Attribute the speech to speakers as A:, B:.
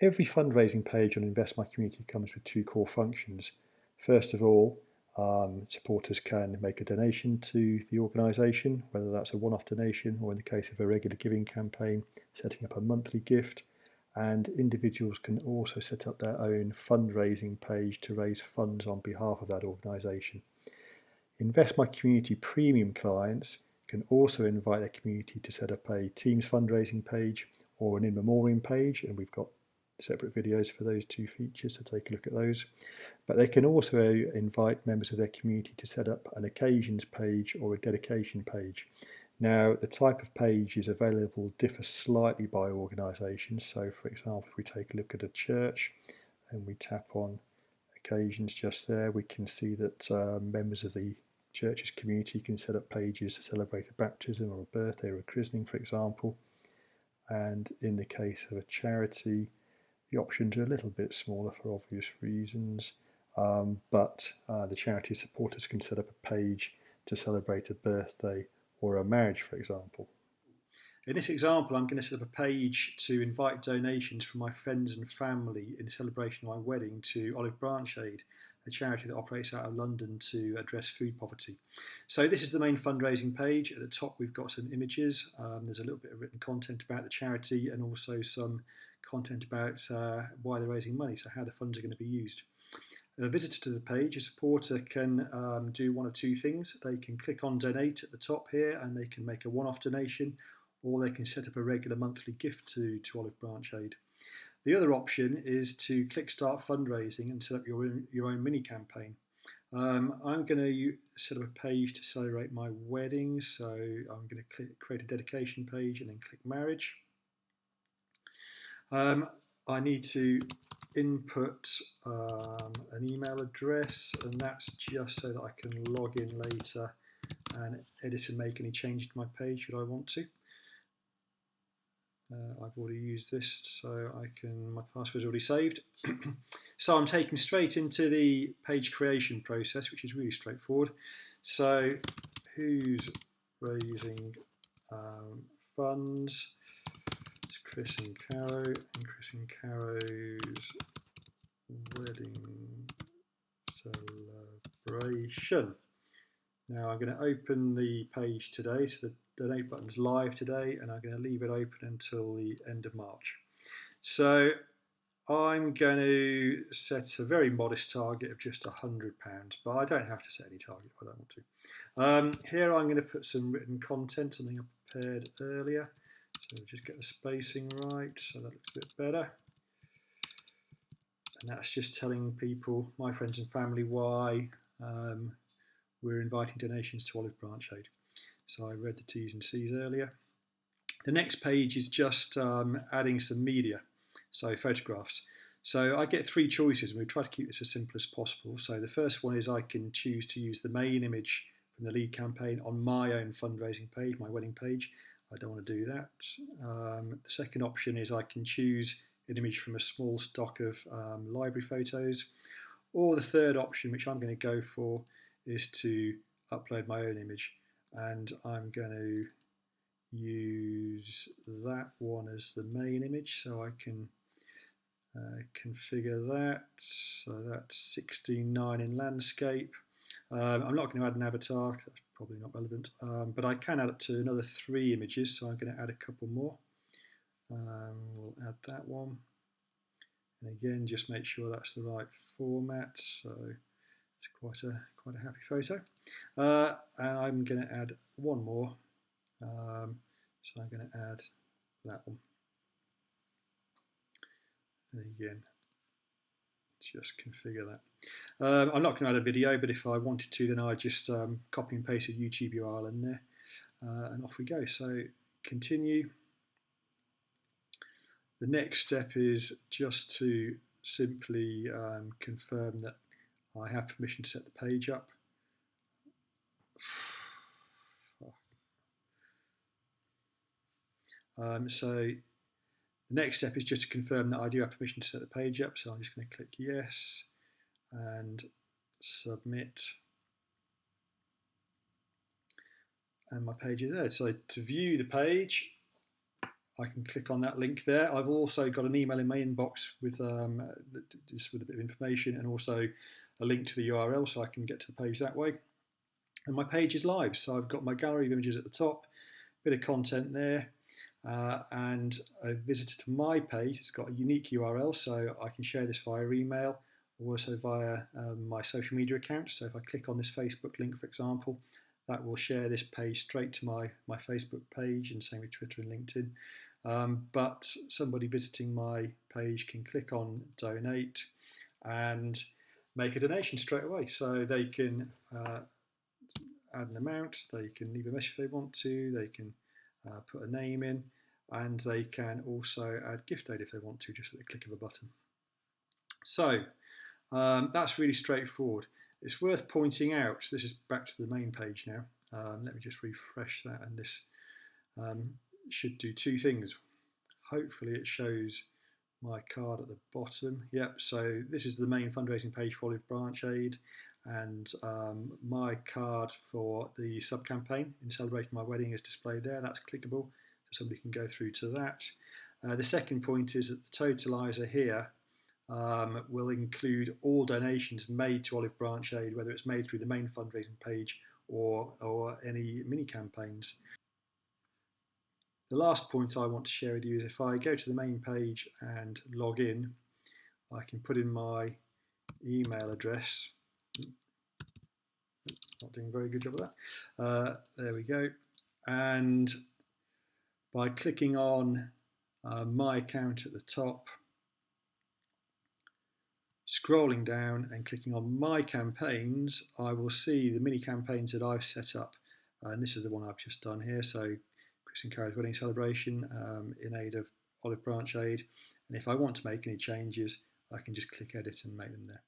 A: Every fundraising page on Invest My Community comes with two core functions. First of all, supporters can make a donation to the organisation, whether that's a one-off donation or, in the case of a regular giving campaign, setting up a monthly gift. And individuals can also set up their own fundraising page to raise funds on behalf of that organisation. Invest My Community premium clients can also invite their community to set up a Teams fundraising page or an in memoriam page, and we've got separate videos for those two features, so take a look at those. But they can also invite members of their community to set up an occasions page or a dedication page. Now, the type of pages available differ slightly by organisation. So, for example, if we take a look at a church and we tap on occasions just there, we can see that members of the church's community can set up pages to celebrate a baptism or a birthday or a christening, for example. And in the case of a charity, the options are a little bit smaller for obvious reasons, but the charity supporters can set up a page to celebrate a birthday or a marriage, for example.
B: In this example, I'm going to set up a page to invite donations from my friends and family in celebration of my wedding to Olive Branch Aid, a charity that operates out of London to address food poverty. So this is the main fundraising page. At the top we've got some images. There's a little bit of written content about the charity and also some content about why they're raising money, so how the funds are going to be used. A visitor to the page, a supporter, can do one of two things. They can click on donate at the top here and they can make a one-off donation, or they can set up a regular monthly gift to Olive Branch Aid. The other option is to click Start Fundraising and set up your own mini campaign. I'm going to set up a page to celebrate my wedding, so I'm going to create a dedication page and then click Marriage. I need to input an email address, and that's just so that I can log in later and edit and make any changes to my page should I want to. I've already used this, so my password's already saved. So I'm taken straight into the page creation process, which is really straightforward. So who's raising funds? It's Chris and Caro, and Chris and Caro's wedding celebration. Now I'm going to open the page today, so the donate button's live today, and I'm going to leave it open until the end of March. So I'm going to set a very modest target of just £100, but I don't have to set any target if I don't want to. Here I'm going to put some written content, something I prepared earlier. So just get the spacing right, so that looks a bit better. And that's just telling people, my friends and family, why we're inviting donations to Olive Branch Aid. So I read the T's and C's earlier. The next page is just adding some media, so photographs. So I get three choices, and we try to keep this as simple as possible. So the first one is I can choose to use the main image from the lead campaign on my own fundraising page, my wedding page. I don't want to do that. The second option is I can choose an image from a small stock of library photos. Or the third option, which I'm going to go for, is to upload my own image. And I'm going to use that one as the main image, so I can configure that. So that's 16:9 in landscape. I'm not going to add an avatar, that's probably not relevant, but I can add up to another 3 images, so I'm going to add a couple more. We'll add that one, and again just make sure that's the right format. So it's quite a happy photo, and I'm going to add one more. So I'm going to add that one, and again just configure that. I'm not going to add a video, but if I wanted to, then I just copy and paste a YouTube URL in there, and off we go. So continue. The next step is just to simply confirm that I have permission to set the page up. So the next step is just to confirm that I do have permission to set the page up. So I'm just going to click yes and submit. And my page is there. So to view the page, I can click on that link there. I've also got an email in my inbox with just with a bit of information and also a link to the URL, so I can get to the page that way. And my page is live, so I've got my gallery of images at the top, bit of content there, and a visitor to my page. It's got a unique URL, so I can share this via email, or also via my social media account. So if I click on this Facebook link, for example, that will share this page straight to my Facebook page, and same with Twitter and LinkedIn. But somebody visiting my page can click on donate and make a donation straight away. So they can add an amount, they can leave a message if they want to, they can put a name in, and they can also add gift aid if they want to, just with the click of a button. So that's really straightforward. It's worth pointing out, this is back to the main page now. Let me just refresh that, and this should do two things. Hopefully it shows my card at the bottom. Yep, so this is the main fundraising page for Olive Branch Aid, and my card for the sub-campaign in Celebrating My Wedding is displayed there. That's clickable, so somebody can go through to that. The second point is that the totaliser here will include all donations made to Olive Branch Aid, whether it's made through the main fundraising page or any mini campaigns. The last point I want to share with you is if I go to the main page and log in, I can put in my email address. Not doing a very good job of that. There we go. And by clicking on my account at the top, scrolling down and clicking on my campaigns, I will see the mini campaigns that I've set up. And this is the one I've just done here. So Chris and Cara's wedding celebration in aid of Olive Branch Aid. And if I want to make any changes, I can just click edit and make them there.